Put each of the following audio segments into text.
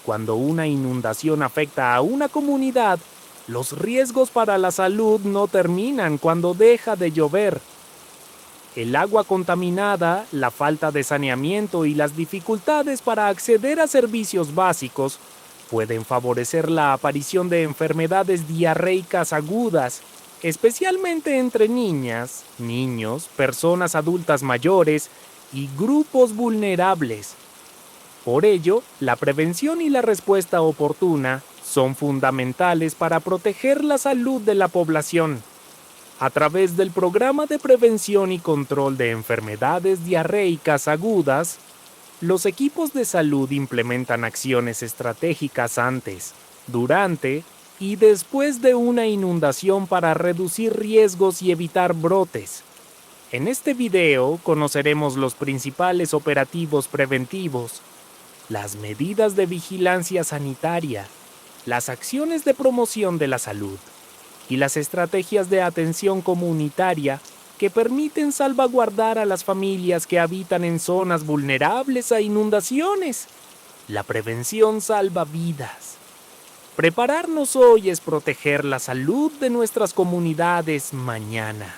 Cuando una inundación afecta a una comunidad, los riesgos para la salud no terminan cuando deja de llover. El agua contaminada, la falta de saneamiento y las dificultades para acceder a servicios básicos pueden favorecer la aparición de enfermedades diarreicas agudas, especialmente entre niñas, niños, personas adultas mayores y grupos vulnerables. Por ello, la prevención y la respuesta oportuna son fundamentales para proteger la salud de la población. A través del Programa de Prevención y Control de Enfermedades Diarreicas Agudas, los equipos de salud implementan acciones estratégicas antes, durante y después de una inundación para reducir riesgos y evitar brotes. En este video conoceremos los principales operativos preventivos, las medidas de vigilancia sanitaria, las acciones de promoción de la salud y las estrategias de atención comunitaria que permiten salvaguardar a las familias que habitan en zonas vulnerables a inundaciones. La prevención salva vidas. Prepararnos hoy es proteger la salud de nuestras comunidades mañana.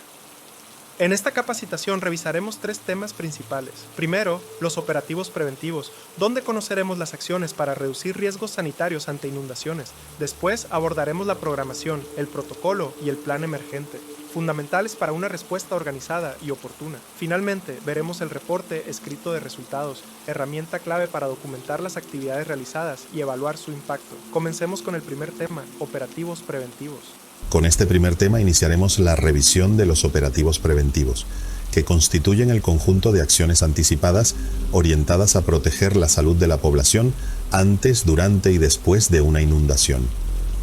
En esta capacitación revisaremos 3 temas principales. Primero, los operativos preventivos, donde conoceremos las acciones para reducir riesgos sanitarios ante inundaciones. Después abordaremos la programación, el protocolo y el plan emergente, fundamentales para una respuesta organizada y oportuna. Finalmente, veremos el reporte escrito de resultados, herramienta clave para documentar las actividades realizadas y evaluar su impacto. Comencemos con el primer tema, operativos preventivos. Con este primer tema iniciaremos la revisión de los operativos preventivos, que constituyen el conjunto de acciones anticipadas orientadas a proteger la salud de la población antes, durante y después de una inundación.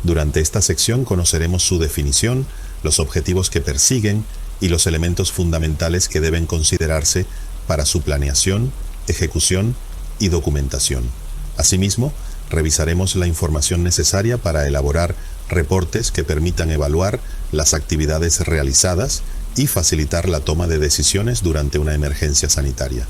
Durante esta sección conoceremos su definición, los objetivos que persiguen y los elementos fundamentales que deben considerarse para su planeación, ejecución y documentación. Asimismo, revisaremos la información necesaria para elaborar reportes que permitan evaluar las actividades realizadas y facilitar la toma de decisiones durante una emergencia sanitaria.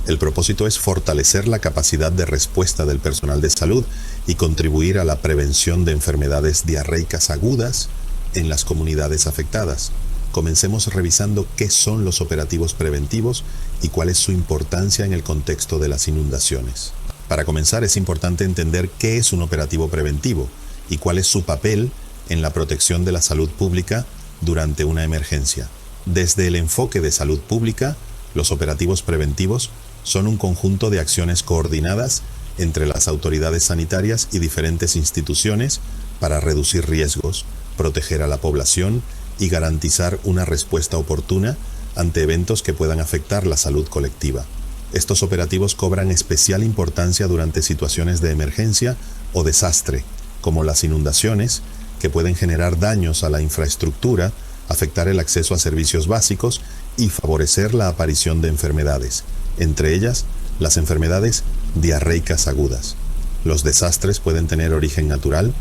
El propósito es fortalecer la capacidad de respuesta del personal de salud y contribuir a la prevención de enfermedades diarreicas agudas en las comunidades afectadas. Comencemos revisando qué son los operativos preventivos y cuál es su importancia en el contexto de las inundaciones. Para comenzar, es importante entender qué es un operativo preventivo y cuál es su papel en la protección de la salud pública durante una emergencia. Desde el enfoque de salud pública, los operativos preventivos son un conjunto de acciones coordinadas entre las autoridades sanitarias y diferentes instituciones para reducir riesgos, proteger a la población y garantizar una respuesta oportuna ante eventos que puedan afectar la salud colectiva. Estos operativos cobran especial importancia durante situaciones de emergencia o desastre, como las inundaciones, que pueden generar daños a la infraestructura, afectar el acceso a servicios básicos y favorecer la aparición de enfermedades, entre ellas las enfermedades diarreicas agudas. Los desastres pueden tener origen natural,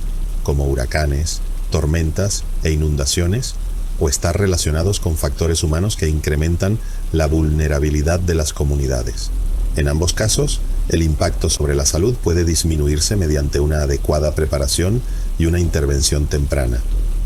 como huracanes, tormentas e inundaciones, o estar relacionados con factores humanos que incrementan la vulnerabilidad de las comunidades. En ambos casos, el impacto sobre la salud puede disminuirse mediante una adecuada preparación y una intervención temprana.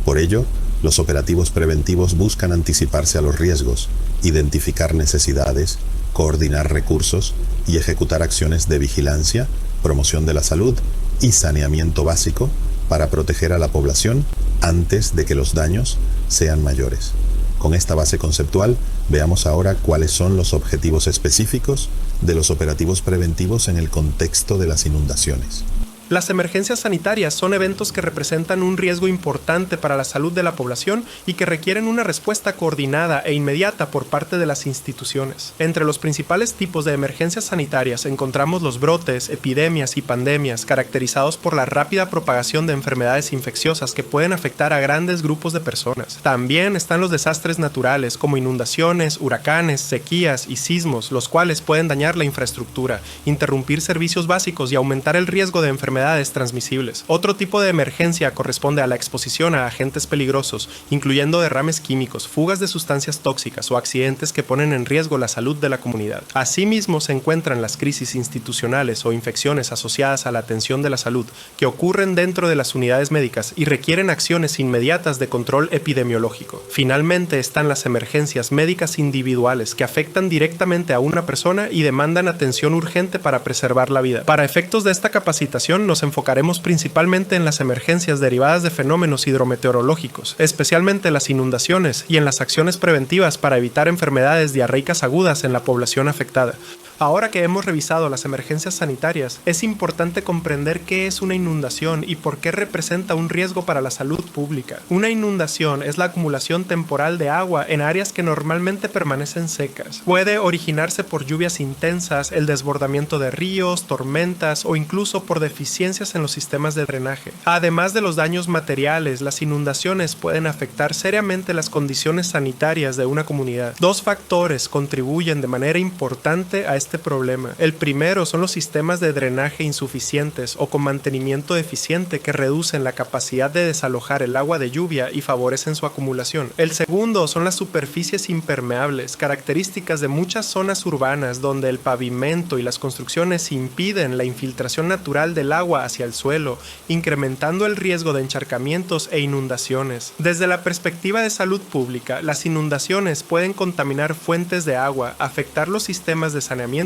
Por ello, los operativos preventivos buscan anticiparse a los riesgos, identificar necesidades, coordinar recursos y ejecutar acciones de vigilancia, promoción de la salud y saneamiento básico para proteger a la población antes de que los daños sean mayores. Con esta base conceptual, veamos ahora cuáles son los objetivos específicos de los operativos preventivos en el contexto de las inundaciones. Las emergencias sanitarias son eventos que representan un riesgo importante para la salud de la población y que requieren una respuesta coordinada e inmediata por parte de las instituciones. Entre los principales tipos de emergencias sanitarias encontramos los brotes, epidemias y pandemias caracterizados por la rápida propagación de enfermedades infecciosas que pueden afectar a grandes grupos de personas. También están los desastres naturales como inundaciones, huracanes, sequías y sismos, los cuales pueden dañar la infraestructura, interrumpir servicios básicos y aumentar el riesgo de enfermedades enfermedades transmisibles. Otro tipo de emergencia corresponde a la exposición a agentes peligrosos, incluyendo derrames químicos, fugas de sustancias tóxicas o accidentes que ponen en riesgo la salud de la comunidad. Asimismo, se encuentran las crisis institucionales o infecciones asociadas a la atención de la salud, que ocurren dentro de las unidades médicas y requieren acciones inmediatas de control epidemiológico. Finalmente están las emergencias médicas individuales que afectan directamente a una persona y demandan atención urgente para preservar la vida. Para efectos de esta capacitación nos enfocaremos principalmente en las emergencias derivadas de fenómenos hidrometeorológicos, especialmente las inundaciones, y en las acciones preventivas para evitar enfermedades diarreicas agudas en la población afectada. Ahora que hemos revisado las emergencias sanitarias, es importante comprender qué es una inundación y por qué representa un riesgo para la salud pública. Una inundación es la acumulación temporal de agua en áreas que normalmente permanecen secas. Puede originarse por lluvias intensas, el desbordamiento de ríos, tormentas o incluso por deficiencias en los sistemas de drenaje. Además de los daños materiales, las inundaciones pueden afectar seriamente las condiciones sanitarias de una comunidad. Dos factores contribuyen de manera importante a este problema. El primero son los sistemas de drenaje insuficientes o con mantenimiento deficiente que reducen la capacidad de desalojar el agua de lluvia y favorecen su acumulación. El segundo son las superficies impermeables, características de muchas zonas urbanas donde el pavimento y las construcciones impiden la infiltración natural del agua hacia el suelo, incrementando el riesgo de encharcamientos e inundaciones. Desde la perspectiva de salud pública, las inundaciones pueden contaminar fuentes de agua, afectar los sistemas de saneamiento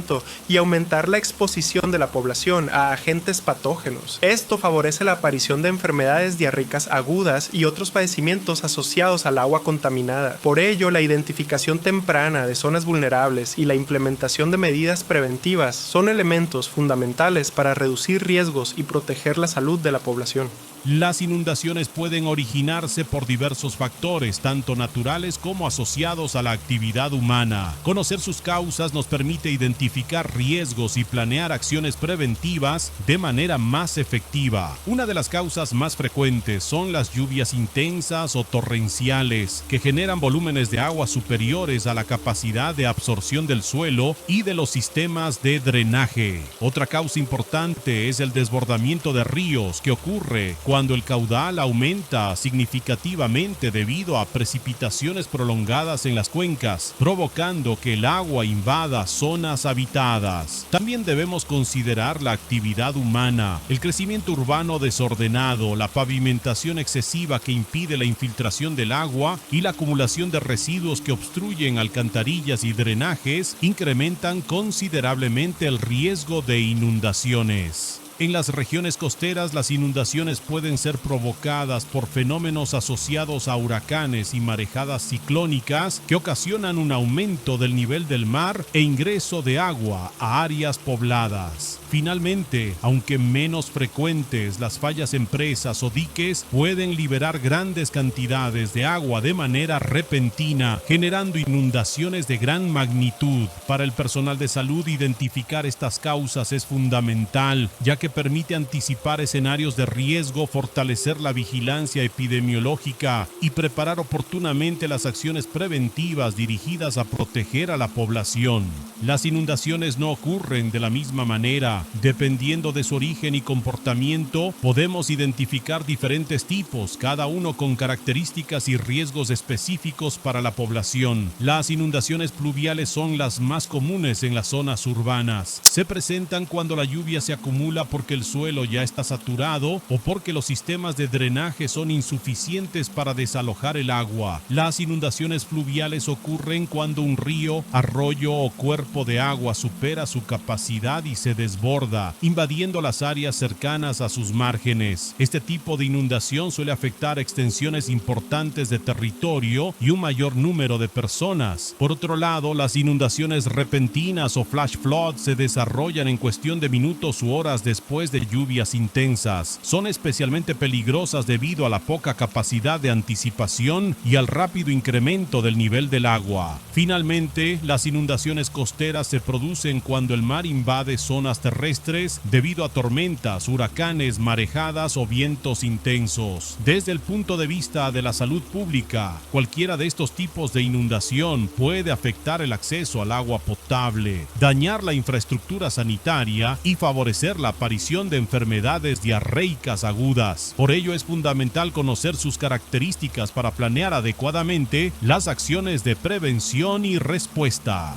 y aumentar la exposición de la población a agentes patógenos. Esto favorece la aparición de enfermedades diarreicas agudas y otros padecimientos asociados al agua contaminada. Por ello, la identificación temprana de zonas vulnerables y la implementación de medidas preventivas son elementos fundamentales para reducir riesgos y proteger la salud de la población. Las inundaciones pueden originarse por diversos factores, tanto naturales como asociados a la actividad humana. Conocer sus causas nos permite identificar riesgos y planear acciones preventivas de manera más efectiva. Una de las causas más frecuentes son las lluvias intensas o torrenciales, que generan volúmenes de agua superiores a la capacidad de absorción del suelo y de los sistemas de drenaje. Otra causa importante es el desbordamiento de ríos, que ocurre cuando el caudal aumenta significativamente debido a precipitaciones prolongadas en las cuencas, provocando que el agua invada zonas habitadas. También debemos considerar la actividad humana, el crecimiento urbano desordenado, la pavimentación excesiva que impide la infiltración del agua y la acumulación de residuos que obstruyen alcantarillas y drenajes incrementan considerablemente el riesgo de inundaciones. En las regiones costeras, las inundaciones pueden ser provocadas por fenómenos asociados a huracanes y marejadas ciclónicas que ocasionan un aumento del nivel del mar e ingreso de agua a áreas pobladas. Finalmente, aunque menos frecuentes, las fallas en presas o diques pueden liberar grandes cantidades de agua de manera repentina, generando inundaciones de gran magnitud. Para el personal de salud, identificar estas causas es fundamental, ya que permite anticipar escenarios de riesgo, fortalecer la vigilancia epidemiológica y preparar oportunamente las acciones preventivas dirigidas a proteger a la población. Las inundaciones no ocurren de la misma manera. Dependiendo de su origen y comportamiento, podemos identificar diferentes tipos, cada uno con características y riesgos específicos para la población. Las inundaciones pluviales son las más comunes en las zonas urbanas. Se presentan cuando la lluvia se acumula porque el suelo ya está saturado o porque los sistemas de drenaje son insuficientes para desalojar el agua. Las inundaciones pluviales ocurren cuando un río, arroyo o cuerpo de agua supera su capacidad y se desborda, invadiendo las áreas cercanas a sus márgenes. Este tipo de inundación suele afectar extensiones importantes de territorio y un mayor número de personas. Por otro lado, las inundaciones repentinas o flash floods se desarrollan en cuestión de minutos u horas después de lluvias intensas. Son especialmente peligrosas debido a la poca capacidad de anticipación y al rápido incremento del nivel del agua. Finalmente, las inundaciones costeras se producen cuando el mar invade zonas terrestres debido a tormentas, huracanes, marejadas o vientos intensos. Desde el punto de vista de la salud pública, cualquiera de estos tipos de inundación puede afectar el acceso al agua potable, dañar la infraestructura sanitaria y favorecer la aparición aparición de enfermedades diarreicas agudas. Por ello es fundamental conocer sus características para planear adecuadamente las acciones de prevención y respuesta.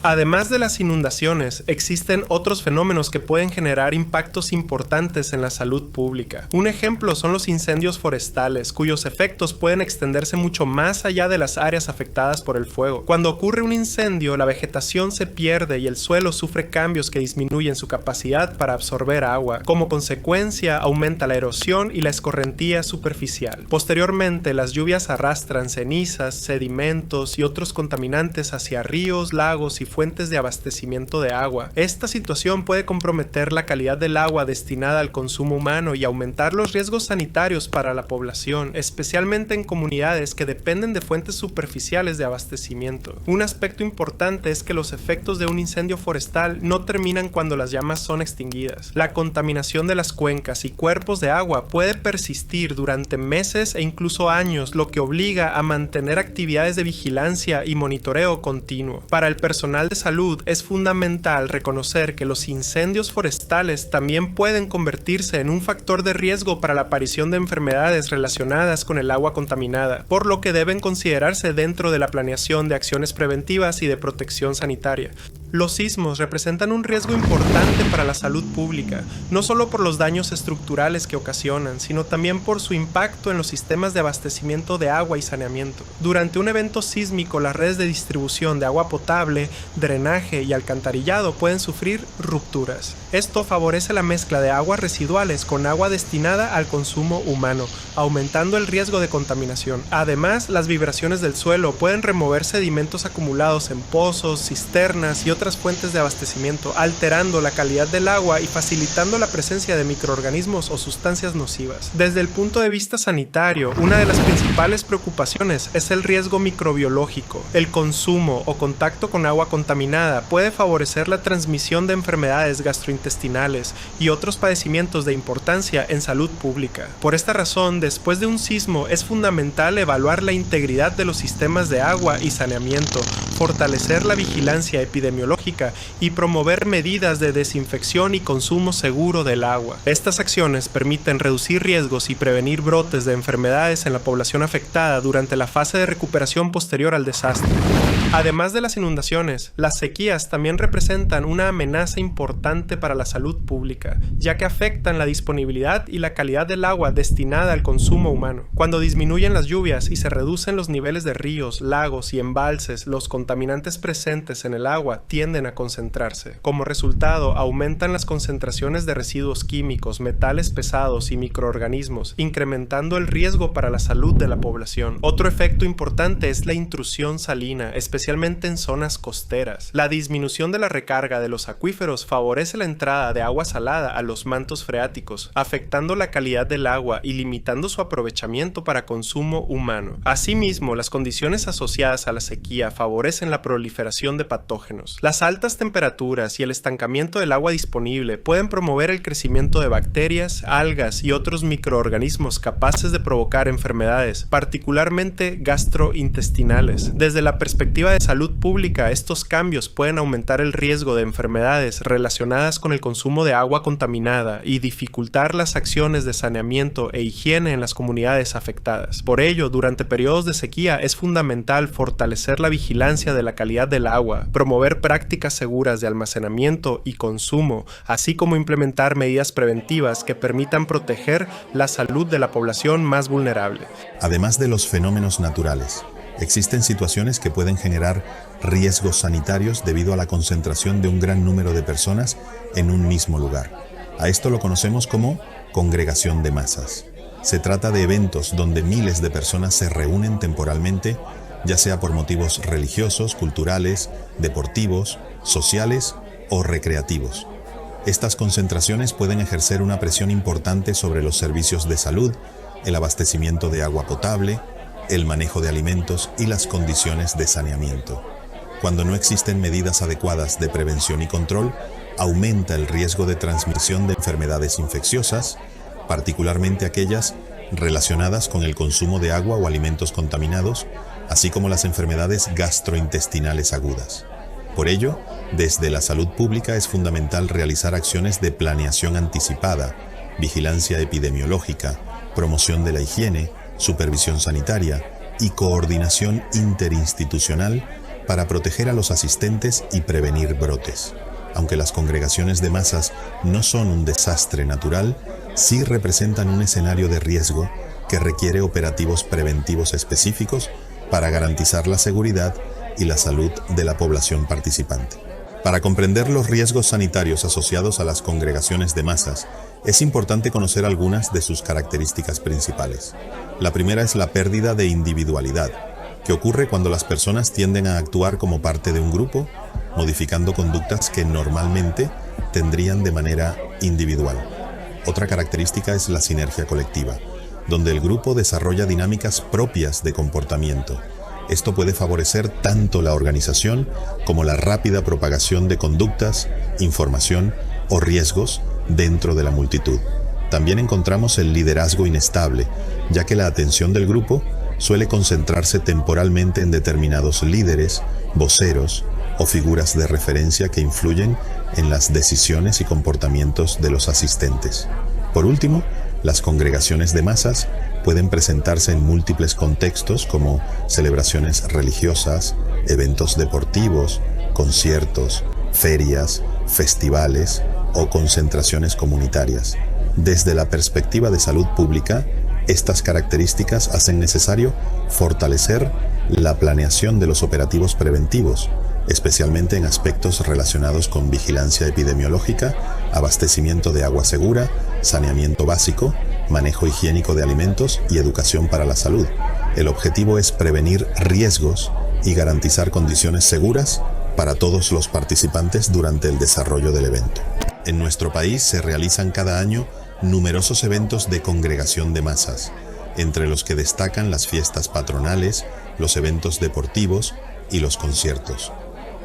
Además de las inundaciones, existen otros fenómenos que pueden generar impactos importantes en la salud pública. Un ejemplo son los incendios forestales, cuyos efectos pueden extenderse mucho más allá de las áreas afectadas por el fuego. Cuando ocurre un incendio, la vegetación se pierde y el suelo sufre cambios que disminuyen su capacidad para absorber agua. Como consecuencia, aumenta la erosión y la escorrentía superficial. Posteriormente, las lluvias arrastran cenizas, sedimentos y otros contaminantes hacia ríos, lagos y fuentes de abastecimiento de agua. Esta situación puede comprometer la calidad del agua destinada al consumo humano y aumentar los riesgos sanitarios para la población, especialmente en comunidades que dependen de fuentes superficiales de abastecimiento. Un aspecto importante es que los efectos de un incendio forestal no terminan cuando las llamas son extinguidas. La contaminación de las cuencas y cuerpos de agua puede persistir durante meses e incluso años, lo que obliga a mantener actividades de vigilancia y monitoreo continuo. Para el personal de salud es fundamental reconocer que los incendios forestales también pueden convertirse en un factor de riesgo para la aparición de enfermedades relacionadas con el agua contaminada, por lo que deben considerarse dentro de la planeación de acciones preventivas y de protección sanitaria. Los sismos representan un riesgo importante para la salud pública, no solo por los daños estructurales que ocasionan, sino también por su impacto en los sistemas de abastecimiento de agua y saneamiento. Durante un evento sísmico, las redes de distribución de agua potable, drenaje y alcantarillado pueden sufrir rupturas. Esto favorece la mezcla de aguas residuales con agua destinada al consumo humano, aumentando el riesgo de contaminación. Además, las vibraciones del suelo pueden remover sedimentos acumulados en pozos, cisternas y otras fuentes de abastecimiento, alterando la calidad del agua y facilitando la presencia de microorganismos o sustancias nocivas. Desde el punto de vista sanitario, una de las principales preocupaciones es el riesgo microbiológico. El consumo o contacto con agua contaminada puede favorecer la transmisión de enfermedades gastrointestinales y otros padecimientos de importancia en salud pública. Por esta razón, después de un sismo es fundamental evaluar la integridad de los sistemas de agua y saneamiento, fortalecer la vigilancia epidemiológica y promover medidas de desinfección y consumo seguro del agua. Estas acciones permiten reducir riesgos y prevenir brotes de enfermedades en la población afectada durante la fase de recuperación posterior al desastre. Además de las inundaciones, las sequías también representan una amenaza importante para la salud pública, ya que afectan la disponibilidad y la calidad del agua destinada al consumo humano. Cuando disminuyen las lluvias y se reducen los niveles de ríos, lagos y embalses, los contaminantes presentes en el agua tienden a concentrarse. Como resultado, aumentan las concentraciones de residuos químicos, metales pesados y microorganismos, incrementando el riesgo para la salud de la población. Otro efecto importante es la intrusión salina, especialmente en zonas costeras. La disminución de la recarga de los acuíferos favorece la entrada de agua salada a los mantos freáticos, afectando la calidad del agua y limitando su aprovechamiento para consumo humano. Asimismo, las condiciones asociadas a la sequía favorecen la proliferación de patógenos. Las altas temperaturas y el estancamiento del agua disponible pueden promover el crecimiento de bacterias, algas y otros microorganismos capaces de provocar enfermedades, particularmente gastrointestinales. Desde la perspectiva de salud pública, estos cambios pueden aumentar el riesgo de enfermedades relacionadas con el consumo de agua contaminada y dificultar las acciones de saneamiento e higiene en las comunidades afectadas. Por ello, durante periodos de sequía es fundamental fortalecer la vigilancia de la calidad del agua, promover prácticas seguras de almacenamiento y consumo, así como implementar medidas preventivas que permitan proteger la salud de la población más vulnerable. Además de los fenómenos naturales, existen situaciones que pueden generar riesgos sanitarios debido a la concentración de un gran número de personas en un mismo lugar. A esto lo conocemos como congregación de masas. Se trata de eventos donde miles de personas se reúnen temporalmente, ya sea por motivos religiosos, culturales, deportivos, sociales o recreativos. Estas concentraciones pueden ejercer una presión importante sobre los servicios de salud, el abastecimiento de agua potable, el manejo de alimentos y las condiciones de saneamiento. Cuando no existen medidas adecuadas de prevención y control, aumenta el riesgo de transmisión de enfermedades infecciosas, particularmente aquellas relacionadas con el consumo de agua o alimentos contaminados, así como las enfermedades gastrointestinales agudas. Por ello, desde la salud pública es fundamental realizar acciones de planeación anticipada, vigilancia epidemiológica, promoción de la higiene, supervisión sanitaria y coordinación interinstitucional para proteger a los asistentes y prevenir brotes. Aunque las congregaciones de masas no son un desastre natural, sí representan un escenario de riesgo que requiere operativos preventivos específicos para garantizar la seguridad y la salud de la población participante. Para comprender los riesgos sanitarios asociados a las congregaciones de masas, es importante conocer algunas de sus características principales. La primera es la pérdida de individualidad, que ocurre cuando las personas tienden a actuar como parte de un grupo, modificando conductas que normalmente tendrían de manera individual. Otra característica es la sinergia colectiva, donde el grupo desarrolla dinámicas propias de comportamiento. Esto puede favorecer tanto la organización como la rápida propagación de conductas, información o riesgos dentro de la multitud. También encontramos el liderazgo inestable, ya que la atención del grupo suele concentrarse temporalmente en determinados líderes, voceros o figuras de referencia que influyen en las decisiones y comportamientos de los asistentes. Por último, las congregaciones de masas pueden presentarse en múltiples contextos como celebraciones religiosas, eventos deportivos, conciertos, ferias, festivales o concentraciones comunitarias. Desde la perspectiva de salud pública, estas características hacen necesario fortalecer la planeación de los operativos preventivos, especialmente en aspectos relacionados con vigilancia epidemiológica, abastecimiento de agua segura, saneamiento básico, manejo higiénico de alimentos y educación para la salud. El objetivo es prevenir riesgos y garantizar condiciones seguras para todos los participantes durante el desarrollo del evento. En nuestro país se realizan cada año numerosos eventos de congregación de masas, entre los que destacan las fiestas patronales, los eventos deportivos y los conciertos.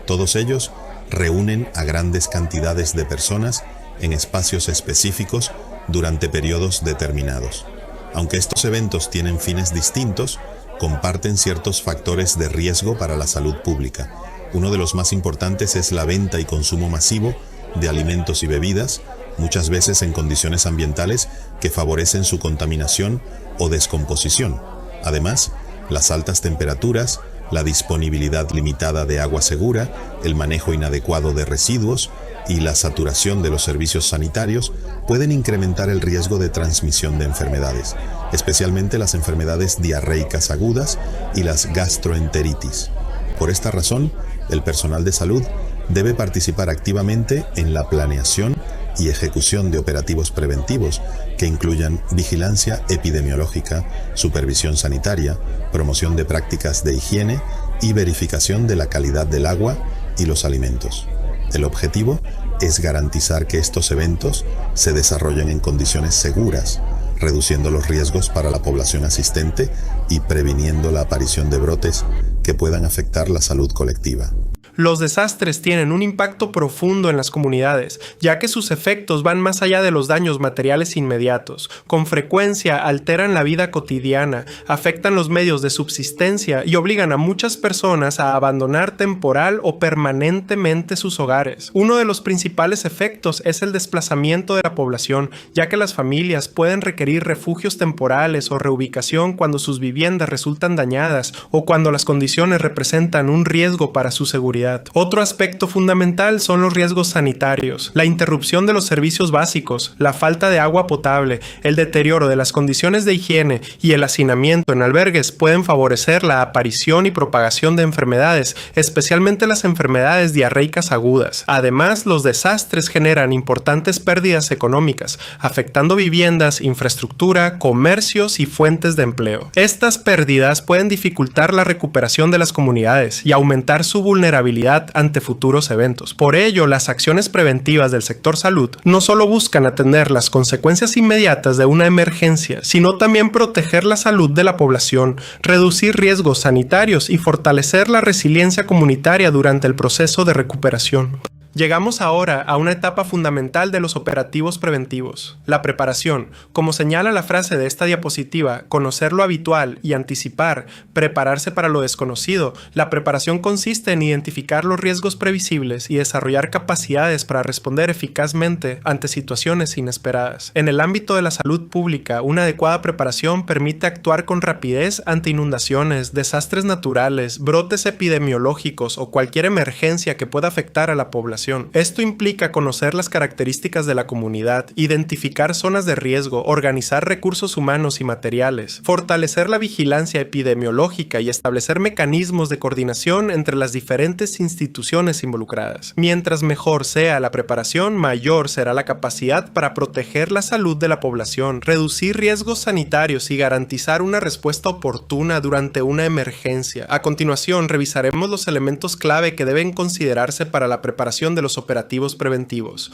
Todos ellos reúnen a grandes cantidades de personas en espacios específicos durante periodos determinados. Aunque estos eventos tienen fines distintos, comparten ciertos factores de riesgo para la salud pública. Uno de los más importantes es la venta y consumo masivo de alimentos y bebidas, muchas veces en condiciones ambientales que favorecen su contaminación o descomposición. Además, las altas temperaturas, la disponibilidad limitada de agua segura, el manejo inadecuado de residuos y la saturación de los servicios sanitarios pueden incrementar el riesgo de transmisión de enfermedades, especialmente las enfermedades diarreicas agudas y las gastroenteritis. Por esta razón, el personal de salud debe participar activamente en la planeación y ejecución de operativos preventivos que incluyan vigilancia epidemiológica, supervisión sanitaria, promoción de prácticas de higiene y verificación de la calidad del agua y los alimentos. El objetivo es garantizar que estos eventos se desarrollen en condiciones seguras, reduciendo los riesgos para la población asistente y previniendo la aparición de brotes que puedan afectar la salud colectiva. Los desastres tienen un impacto profundo en las comunidades, ya que sus efectos van más allá de los daños materiales inmediatos. Con frecuencia alteran la vida cotidiana, afectan los medios de subsistencia y obligan a muchas personas a abandonar temporal o permanentemente sus hogares. Uno de los principales efectos es el desplazamiento de la población, ya que las familias pueden requerir refugios temporales o reubicación cuando sus viviendas resultan dañadas o cuando las condiciones representan un riesgo para su seguridad. Otro aspecto fundamental son los riesgos sanitarios, la interrupción de los servicios básicos, la falta de agua potable, el deterioro de las condiciones de higiene y el hacinamiento en albergues pueden favorecer la aparición y propagación de enfermedades, especialmente las enfermedades diarreicas agudas. Además, los desastres generan importantes pérdidas económicas, afectando viviendas, infraestructura, comercios y fuentes de empleo. Estas pérdidas pueden dificultar la recuperación de las comunidades y aumentar su vulnerabilidad ante futuros eventos. Por ello, las acciones preventivas del sector salud no solo buscan atender las consecuencias inmediatas de una emergencia, sino también proteger la salud de la población, reducir riesgos sanitarios y fortalecer la resiliencia comunitaria durante el proceso de recuperación. Llegamos ahora a una etapa fundamental de los operativos preventivos, la preparación. Como señala la frase de esta diapositiva, conocer lo habitual y anticipar, prepararse para lo desconocido. La preparación consiste en identificar los riesgos previsibles y desarrollar capacidades para responder eficazmente ante situaciones inesperadas. En el ámbito de la salud pública, una adecuada preparación permite actuar con rapidez ante inundaciones, desastres naturales, brotes epidemiológicos o cualquier emergencia que pueda afectar a la población. Esto implica conocer las características de la comunidad, identificar zonas de riesgo, organizar recursos humanos y materiales, fortalecer la vigilancia epidemiológica y establecer mecanismos de coordinación entre las diferentes instituciones involucradas. Mientras mejor sea la preparación, mayor será la capacidad para proteger la salud de la población, reducir riesgos sanitarios y garantizar una respuesta oportuna durante una emergencia. A continuación, revisaremos los elementos clave que deben considerarse para la preparación de los operativos preventivos.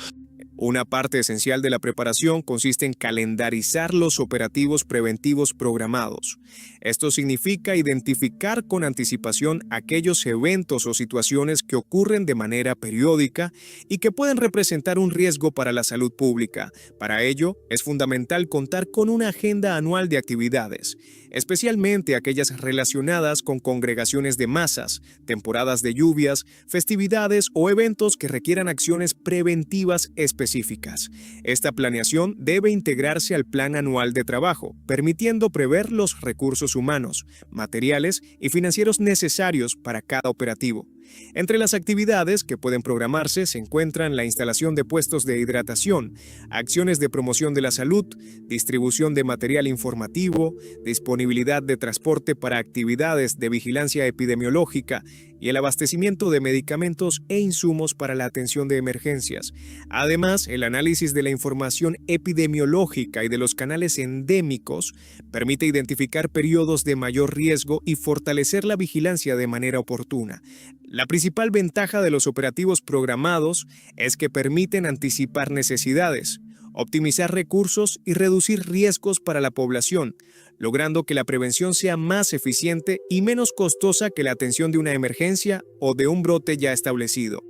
Una parte esencial de la preparación consiste en calendarizar los operativos preventivos programados. Esto significa identificar con anticipación aquellos eventos o situaciones que ocurren de manera periódica y que pueden representar un riesgo para la salud pública. Para ello, es fundamental contar con una agenda anual de actividades, especialmente aquellas relacionadas con congregaciones de masas, temporadas de lluvias, festividades o eventos que requieran acciones preventivas específicas. Esta planeación debe integrarse al plan anual de trabajo, permitiendo prever los recursos humanos, materiales y financieros necesarios para cada operativo. Entre las actividades que pueden programarse se encuentran la instalación de puestos de hidratación, acciones de promoción de la salud, distribución de material informativo, disponibilidad de transporte para actividades de vigilancia epidemiológica y el abastecimiento de medicamentos e insumos para la atención de emergencias. Además, el análisis de la información epidemiológica y de los canales endémicos permite identificar periodos de mayor riesgo y fortalecer la vigilancia de manera oportuna. La principal ventaja de los operativos programados es que permiten anticipar necesidades, optimizar recursos y reducir riesgos para la población, logrando que la prevención sea más eficiente y menos costosa que la atención de una emergencia o de un brote ya establecido.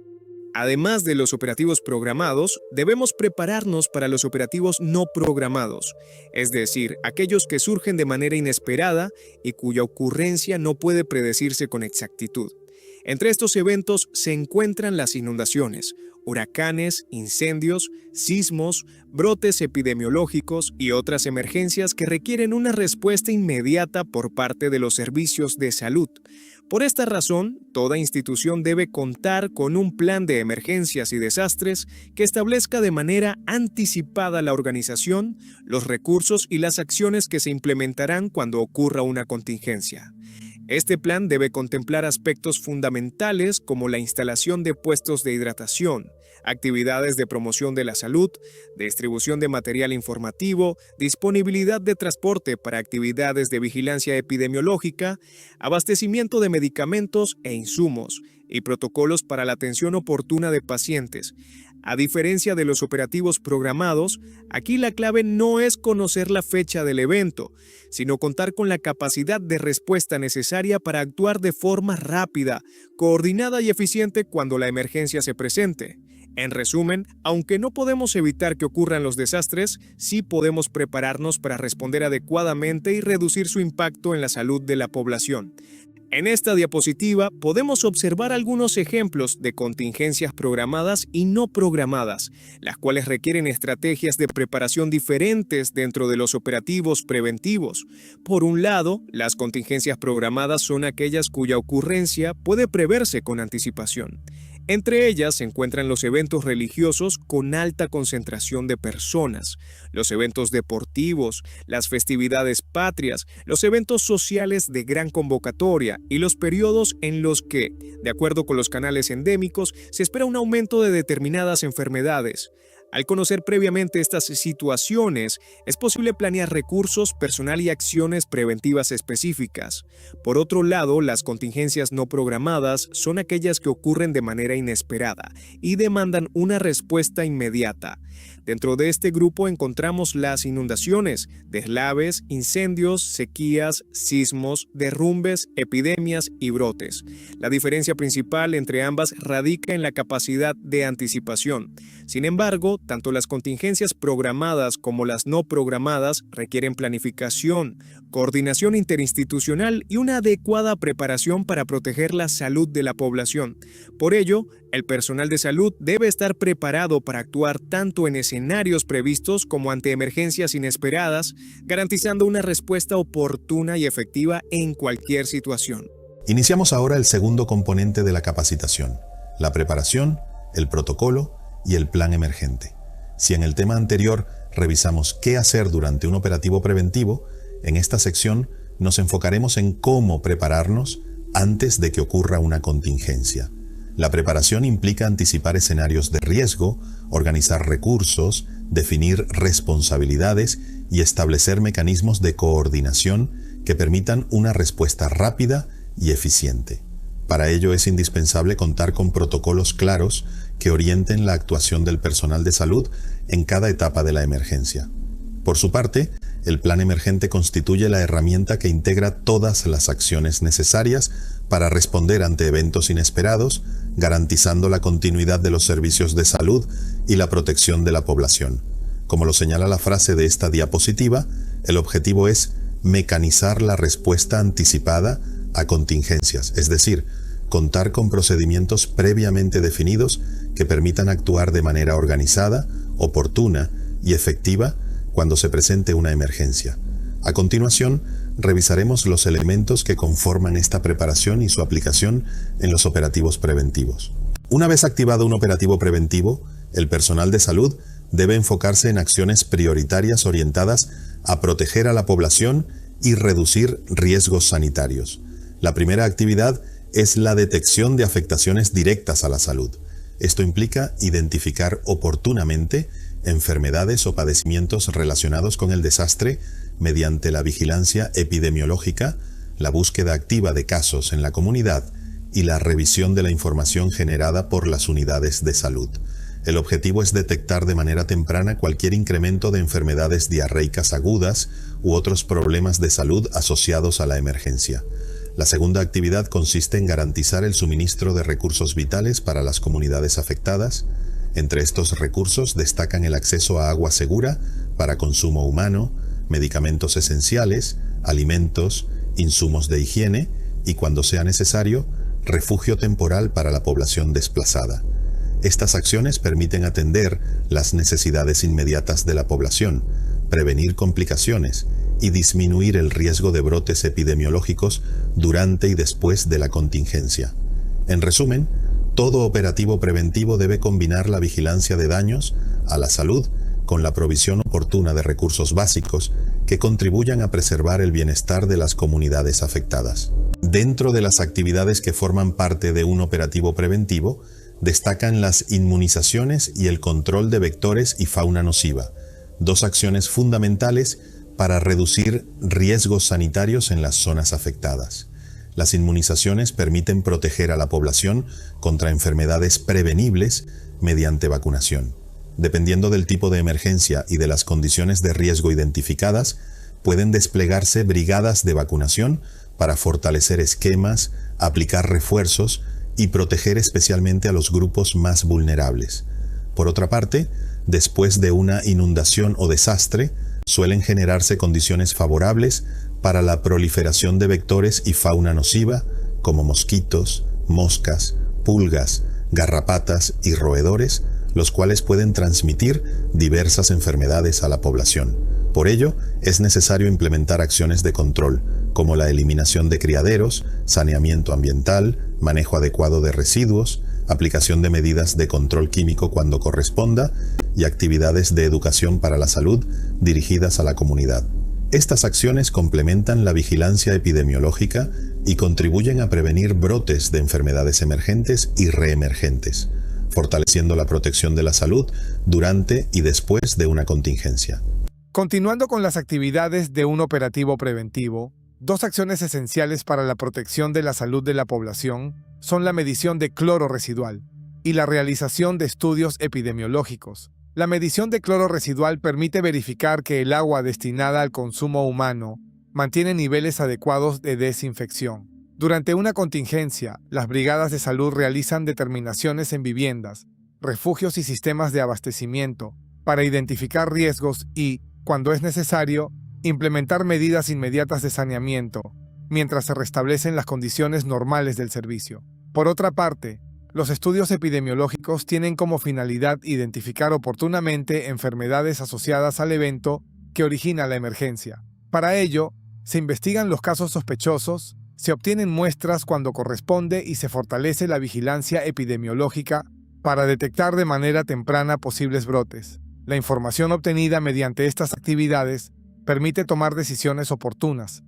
Además de los operativos programados, debemos prepararnos para los operativos no programados, es decir, aquellos que surgen de manera inesperada y cuya ocurrencia no puede predecirse con exactitud. Entre estos eventos se encuentran las inundaciones, huracanes, incendios, sismos, brotes epidemiológicos y otras emergencias que requieren una respuesta inmediata por parte de los servicios de salud. Por esta razón, toda institución debe contar con un plan de emergencias y desastres que establezca de manera anticipada la organización, los recursos y las acciones que se implementarán cuando ocurra una contingencia. Este plan debe contemplar aspectos fundamentales como la instalación de puestos de hidratación, actividades de promoción de la salud, distribución de material informativo, disponibilidad de transporte para actividades de vigilancia epidemiológica, abastecimiento de medicamentos e insumos, y protocolos para la atención oportuna de pacientes. A diferencia de los operativos programados, aquí la clave no es conocer la fecha del evento, sino contar con la capacidad de respuesta necesaria para actuar de forma rápida, coordinada y eficiente cuando la emergencia se presente. En resumen, aunque no podemos evitar que ocurran los desastres, sí podemos prepararnos para responder adecuadamente y reducir su impacto en la salud de la población. En esta diapositiva podemos observar algunos ejemplos de contingencias programadas y no programadas, las cuales requieren estrategias de preparación diferentes dentro de los operativos preventivos. Por un lado, las contingencias programadas son aquellas cuya ocurrencia puede preverse con anticipación. Entre ellas se encuentran los eventos religiosos con alta concentración de personas, los eventos deportivos, las festividades patrias, los eventos sociales de gran convocatoria y los periodos en los que, de acuerdo con los canales endémicos, se espera un aumento de determinadas enfermedades. Al conocer previamente estas situaciones, es posible planear recursos, personal y acciones preventivas específicas. Por otro lado, las contingencias no programadas son aquellas que ocurren de manera inesperada y demandan una respuesta inmediata. Dentro de este grupo encontramos las inundaciones, deslaves, incendios, sequías, sismos, derrumbes, epidemias y brotes. La diferencia principal entre ambas radica en la capacidad de anticipación. Sin embargo, tanto las contingencias programadas como las no programadas requieren planificación, coordinación interinstitucional y una adecuada preparación para proteger la salud de la población. Por ello, el personal de salud debe estar preparado para actuar tanto en escenarios previstos como ante emergencias inesperadas, garantizando una respuesta oportuna y efectiva en cualquier situación. Iniciamos ahora el segundo componente de la capacitación, la preparación, el protocolo y el plan emergente. Si en el tema anterior revisamos qué hacer durante un operativo preventivo, en esta sección nos enfocaremos en cómo prepararnos antes de que ocurra una contingencia. La preparación implica anticipar escenarios de riesgo, organizar recursos, definir responsabilidades y establecer mecanismos de coordinación que permitan una respuesta rápida y eficiente. Para ello es indispensable contar con protocolos claros que orienten la actuación del personal de salud en cada etapa de la emergencia. Por su parte, el plan emergente constituye la herramienta que integra todas las acciones necesarias para responder ante eventos inesperados, garantizando la continuidad de los servicios de salud y la protección de la población. Como lo señala la frase de esta diapositiva, el objetivo es mecanizar la respuesta anticipada a contingencias, es decir, contar con procedimientos previamente definidos que permitan actuar de manera organizada, oportuna y efectiva cuando se presente una emergencia. A continuación, revisaremos los elementos que conforman esta preparación y su aplicación en los operativos preventivos. Una vez activado un operativo preventivo, el personal de salud debe enfocarse en acciones prioritarias orientadas a proteger a la población y reducir riesgos sanitarios. La primera actividad es la detección de afectaciones directas a la salud. Esto implica identificar oportunamente enfermedades o padecimientos relacionados con el desastre mediante la vigilancia epidemiológica, la búsqueda activa de casos en la comunidad y la revisión de la información generada por las unidades de salud. El objetivo es detectar de manera temprana cualquier incremento de enfermedades diarreicas agudas u otros problemas de salud asociados a la emergencia. La segunda actividad consiste en garantizar el suministro de recursos vitales para las comunidades afectadas. Entre estos recursos destacan el acceso a agua segura para consumo humano, medicamentos esenciales, alimentos, insumos de higiene y, cuando sea necesario, refugio temporal para la población desplazada. Estas acciones permiten atender las necesidades inmediatas de la población, prevenir complicaciones y disminuir el riesgo de brotes epidemiológicos durante y después de la contingencia. En resumen, todo operativo preventivo debe combinar la vigilancia de daños a la salud con la provisión oportuna de recursos básicos que contribuyan a preservar el bienestar de las comunidades afectadas. Dentro de las actividades que forman parte de un operativo preventivo, destacan las inmunizaciones y el control de vectores y fauna nociva, dos acciones fundamentales para reducir riesgos sanitarios en las zonas afectadas. Las inmunizaciones permiten proteger a la población contra enfermedades prevenibles mediante vacunación. Dependiendo del tipo de emergencia y de las condiciones de riesgo identificadas, pueden desplegarse brigadas de vacunación para fortalecer esquemas, aplicar refuerzos y proteger especialmente a los grupos más vulnerables. Por otra parte, después de una inundación o desastre, suelen generarse condiciones favorables para la proliferación de vectores y fauna nociva como mosquitos, moscas, pulgas, garrapatas y roedores, los cuales pueden transmitir diversas enfermedades a la población. Por ello, es necesario implementar acciones de control, como la eliminación de criaderos, saneamiento ambiental, manejo adecuado de residuos, aplicación de medidas de control químico cuando corresponda y actividades de educación para la salud dirigidas a la comunidad. Estas acciones complementan la vigilancia epidemiológica y contribuyen a prevenir brotes de enfermedades emergentes y reemergentes. fortaleciendo la protección de la salud durante y después de una contingencia. Continuando con las actividades de un operativo preventivo, dos acciones esenciales para la protección de la salud de la población son la medición de cloro residual y la realización de estudios epidemiológicos. La medición de cloro residual permite verificar que el agua destinada al consumo humano mantiene niveles adecuados de desinfección. Durante una contingencia, las brigadas de salud realizan determinaciones en viviendas, refugios y sistemas de abastecimiento para identificar riesgos y, cuando es necesario, implementar medidas inmediatas de saneamiento, mientras se restablecen las condiciones normales del servicio. Por otra parte, los estudios epidemiológicos tienen como finalidad identificar oportunamente enfermedades asociadas al evento que origina la emergencia. Para ello, se investigan los casos sospechosos, se obtienen muestras cuando corresponde y se fortalece la vigilancia epidemiológica para detectar de manera temprana posibles brotes. La información obtenida mediante estas actividades permite tomar decisiones oportunas,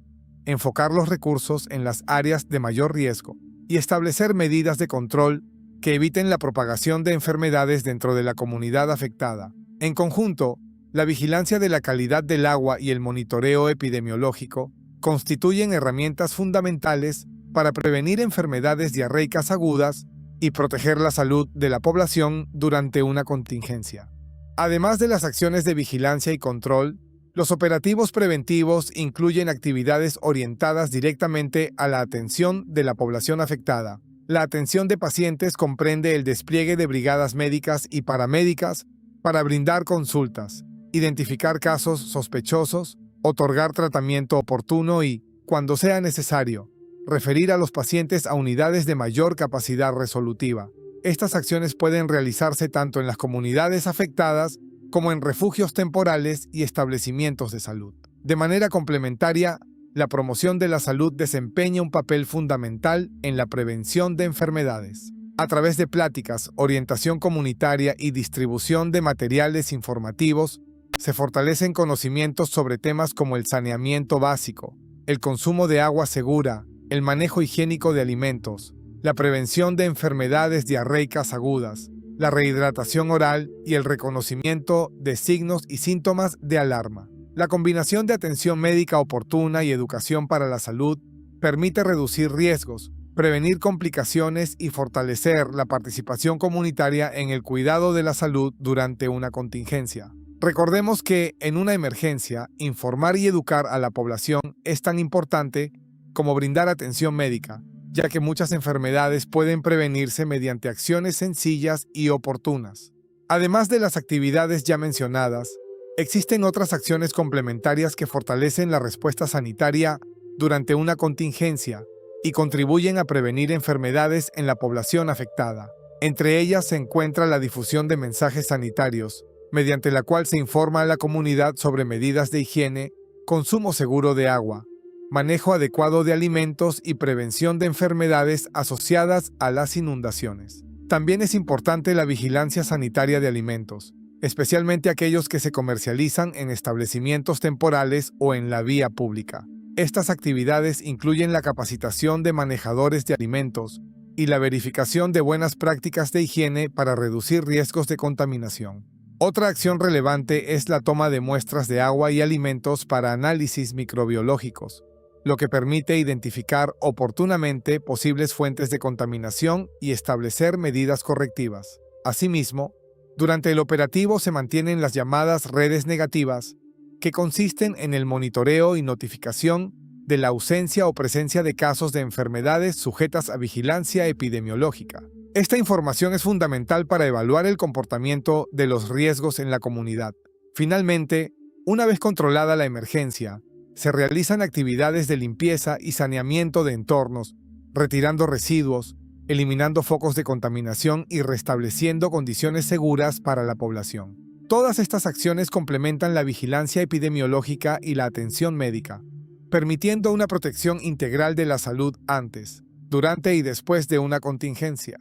enfocar los recursos en las áreas de mayor riesgo y establecer medidas de control que eviten la propagación de enfermedades dentro de la comunidad afectada. En conjunto, la vigilancia de la calidad del agua y el monitoreo epidemiológico constituyen herramientas fundamentales para prevenir enfermedades diarreicas agudas y proteger la salud de la población durante una contingencia. Además de las acciones de vigilancia y control, los operativos preventivos incluyen actividades orientadas directamente a la atención de la población afectada. La atención de pacientes comprende el despliegue de brigadas médicas y paramédicas para brindar consultas, identificar casos sospechosos, otorgar tratamiento oportuno y, cuando sea necesario, referir a los pacientes a unidades de mayor capacidad resolutiva. Estas acciones pueden realizarse tanto en las comunidades afectadas como en refugios temporales y establecimientos de salud. De manera complementaria, la promoción de la salud desempeña un papel fundamental en la prevención de enfermedades. A través de pláticas, orientación comunitaria y distribución de materiales informativos, se fortalecen conocimientos sobre temas como el saneamiento básico, el consumo de agua segura, el manejo higiénico de alimentos, la prevención de enfermedades diarreicas agudas, la rehidratación oral y el reconocimiento de signos y síntomas de alarma. La combinación de atención médica oportuna y educación para la salud permite reducir riesgos, prevenir complicaciones y fortalecer la participación comunitaria en el cuidado de la salud durante una contingencia. Recordemos que, en una emergencia, informar y educar a la población es tan importante como brindar atención médica, ya que muchas enfermedades pueden prevenirse mediante acciones sencillas y oportunas. Además de las actividades ya mencionadas, existen otras acciones complementarias que fortalecen la respuesta sanitaria durante una contingencia y contribuyen a prevenir enfermedades en la población afectada. Entre ellas se encuentra la difusión de mensajes sanitarios, mediante la cual se informa a la comunidad sobre medidas de higiene, consumo seguro de agua, manejo adecuado de alimentos y prevención de enfermedades asociadas a las inundaciones. También es importante la vigilancia sanitaria de alimentos, especialmente aquellos que se comercializan en establecimientos temporales o en la vía pública. Estas actividades incluyen la capacitación de manejadores de alimentos y la verificación de buenas prácticas de higiene para reducir riesgos de contaminación. Otra acción relevante es la toma de muestras de agua y alimentos para análisis microbiológicos, lo que permite identificar oportunamente posibles fuentes de contaminación y establecer medidas correctivas. Asimismo, durante el operativo se mantienen las llamadas redes negativas, que consisten en el monitoreo y notificación de la ausencia o presencia de casos de enfermedades sujetas a vigilancia epidemiológica. Esta información es fundamental para evaluar el comportamiento de los riesgos en la comunidad. Finalmente, una vez controlada la emergencia, se realizan actividades de limpieza y saneamiento de entornos, retirando residuos, eliminando focos de contaminación y restableciendo condiciones seguras para la población. Todas estas acciones complementan la vigilancia epidemiológica y la atención médica, permitiendo una protección integral de la salud antes, durante y después de una contingencia.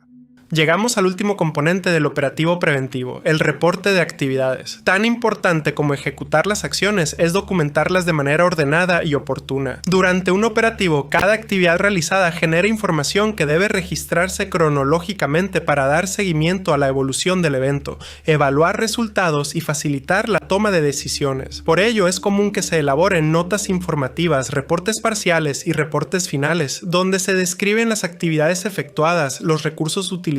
Llegamos al último componente del operativo preventivo, el reporte de actividades. Tan importante como ejecutar las acciones es documentarlas de manera ordenada y oportuna. Durante un operativo, cada actividad realizada genera información que debe registrarse cronológicamente para dar seguimiento a la evolución del evento, evaluar resultados y facilitar la toma de decisiones. Por ello, es común que se elaboren notas informativas, reportes parciales y reportes finales, donde se describen las actividades efectuadas, los recursos utilizados,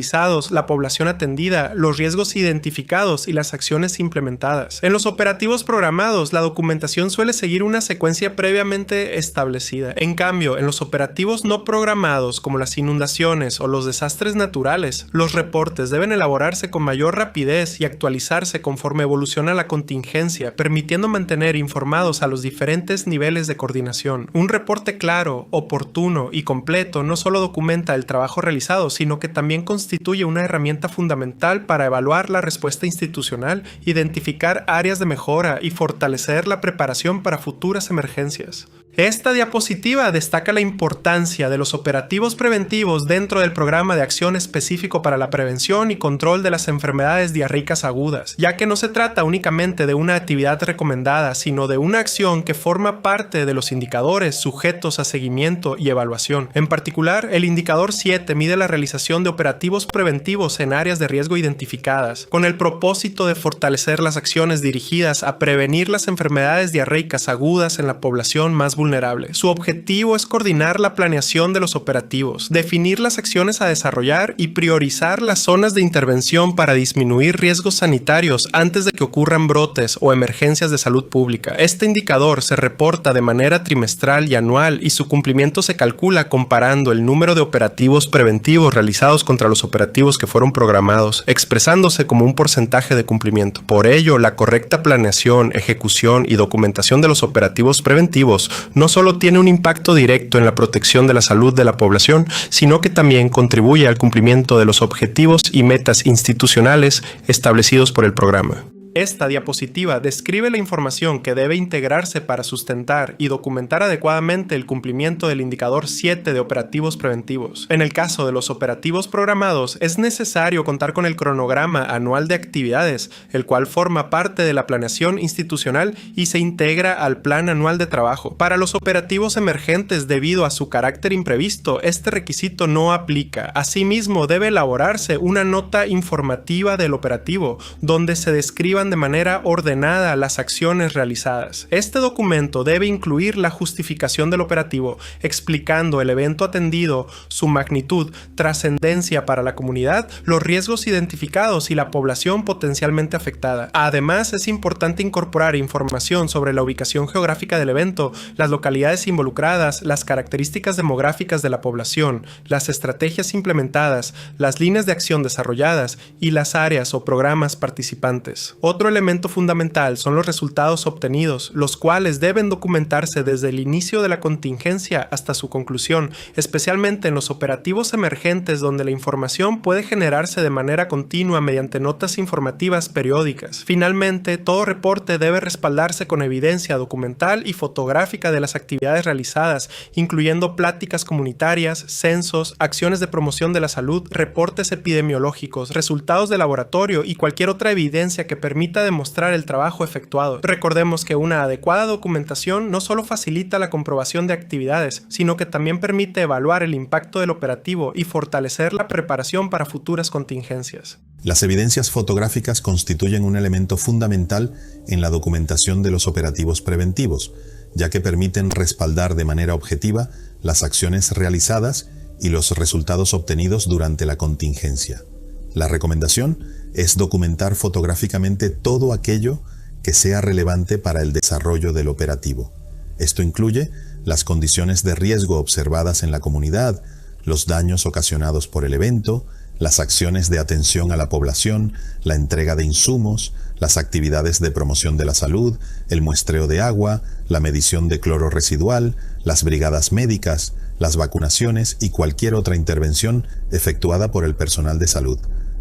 la población atendida, los riesgos identificados y las acciones implementadas. En los operativos programados, la documentación suele seguir una secuencia previamente establecida. En cambio, en los operativos no programados, como las inundaciones o los desastres naturales, los reportes deben elaborarse con mayor rapidez y actualizarse conforme evoluciona la contingencia, permitiendo mantener informados a los diferentes niveles de coordinación. Un reporte claro, oportuno y completo no solo documenta el trabajo realizado, sino que también constituye una herramienta fundamental para evaluar la respuesta institucional, identificar áreas de mejora y fortalecer la preparación para futuras emergencias. Esta diapositiva destaca la importancia de los operativos preventivos dentro del programa de acción específico para la prevención y control de las enfermedades diarreicas agudas, ya que no se trata únicamente de una actividad recomendada, sino de una acción que forma parte de los indicadores sujetos a seguimiento y evaluación. En particular, el indicador 7 mide la realización de operativos preventivos en áreas de riesgo identificadas, con el propósito de fortalecer las acciones dirigidas a prevenir las enfermedades diarreicas agudas en la población más vulnerable. Su objetivo es coordinar la planeación de los operativos, definir las acciones a desarrollar y priorizar las zonas de intervención para disminuir riesgos sanitarios antes de que ocurran brotes o emergencias de salud pública. Este indicador se reporta de manera trimestral y anual y su cumplimiento se calcula comparando el número de operativos preventivos realizados contra los operativos que fueron programados, expresándose como un porcentaje de cumplimiento. Por ello, la correcta planeación, ejecución y documentación de los operativos preventivos no solo tiene un impacto directo en la protección de la salud de la población, sino que también contribuye al cumplimiento de los objetivos y metas institucionales establecidos por el programa. Esta diapositiva describe la información que debe integrarse para sustentar y documentar adecuadamente el cumplimiento del indicador 7 de operativos preventivos. En el caso de los operativos programados, es necesario contar con el cronograma anual de actividades, el cual forma parte de la planeación institucional y se integra al plan anual de trabajo. Para los operativos emergentes, debido a su carácter imprevisto, este requisito no aplica. Asimismo, debe elaborarse una nota informativa del operativo, donde se describa de manera ordenada las acciones realizadas. Este documento debe incluir la justificación del operativo, explicando el evento atendido, su magnitud, trascendencia para la comunidad, los riesgos identificados y la población potencialmente afectada. Además, es importante incorporar información sobre la ubicación geográfica del evento, las localidades involucradas, las características demográficas de la población, las estrategias implementadas, las líneas de acción desarrolladas y las áreas o programas participantes. Otro elemento fundamental son los resultados obtenidos, los cuales deben documentarse desde el inicio de la contingencia hasta su conclusión, especialmente en los operativos emergentes donde la información puede generarse de manera continua mediante notas informativas periódicas. Finalmente, todo reporte debe respaldarse con evidencia documental y fotográfica de las actividades realizadas, incluyendo pláticas comunitarias, censos, acciones de promoción de la salud, reportes epidemiológicos, resultados de laboratorio y cualquier otra evidencia que permita demostrar el trabajo efectuado. Recordemos que una adecuada documentación no solo facilita la comprobación de actividades, sino que también permite evaluar el impacto del operativo y fortalecer la preparación para futuras contingencias. Las evidencias fotográficas constituyen un elemento fundamental en la documentación de los operativos preventivos, ya que permiten respaldar de manera objetiva las acciones realizadas y los resultados obtenidos durante la contingencia. La recomendación es documentar fotográficamente todo aquello que sea relevante para el desarrollo del operativo. Esto incluye las condiciones de riesgo observadas en la comunidad, los daños ocasionados por el evento, las acciones de atención a la población, la entrega de insumos, las actividades de promoción de la salud, el muestreo de agua, la medición de cloro residual, las brigadas médicas, las vacunaciones y cualquier otra intervención efectuada por el personal de salud.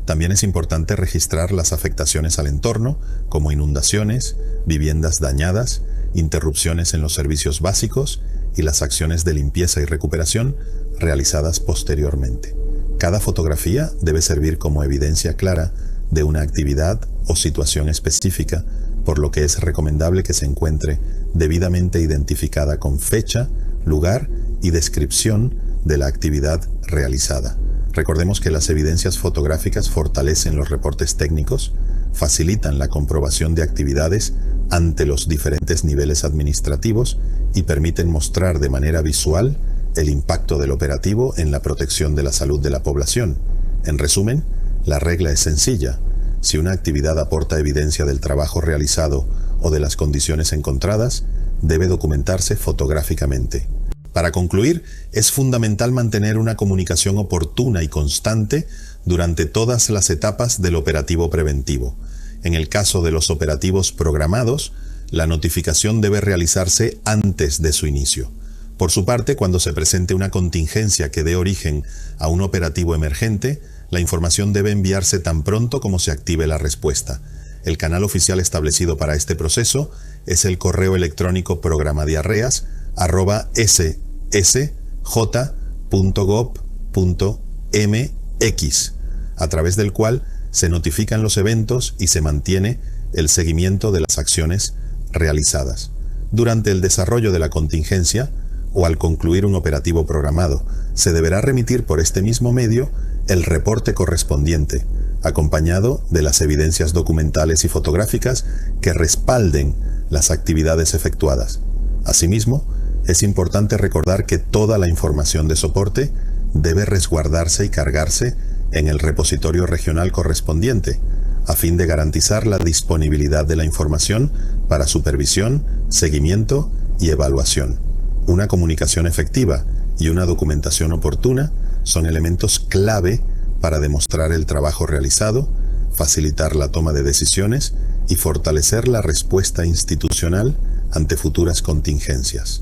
También es importante registrar las afectaciones al entorno, como inundaciones, viviendas dañadas, interrupciones en los servicios básicos y las acciones de limpieza y recuperación realizadas posteriormente. Cada fotografía debe servir como evidencia clara de una actividad o situación específica, por lo que es recomendable que se encuentre debidamente identificada con fecha, lugar y descripción de la actividad realizada. Recordemos que las evidencias fotográficas fortalecen los reportes técnicos, facilitan la comprobación de actividades ante los diferentes niveles administrativos y permiten mostrar de manera visual el impacto del operativo en la protección de la salud de la población. En resumen, la regla es sencilla. Si una actividad aporta evidencia del trabajo realizado o de las condiciones encontradas, debe documentarse fotográficamente. Para concluir, es fundamental mantener una comunicación oportuna y constante durante todas las etapas del operativo preventivo. En el caso de los operativos programados, la notificación debe realizarse antes de su inicio. Por su parte, cuando se presente una contingencia que dé origen a un operativo emergente, la información debe enviarse tan pronto como se active la respuesta. El canal oficial establecido para este proceso es el correo electrónico programadiarreas@ssj.gov.mx, a través del cual se notifican los eventos y se mantiene el seguimiento de las acciones realizadas. Durante el desarrollo de la contingencia o al concluir un operativo programado, se deberá remitir por este mismo medio el reporte correspondiente, acompañado de las evidencias documentales y fotográficas que respalden las actividades efectuadas. Asimismo, es importante recordar que toda la información de soporte debe resguardarse y cargarse en el repositorio regional correspondiente, a fin de garantizar la disponibilidad de la información para supervisión, seguimiento y evaluación. Una comunicación efectiva y una documentación oportuna son elementos clave para demostrar el trabajo realizado, facilitar la toma de decisiones y fortalecer la respuesta institucional ante futuras contingencias.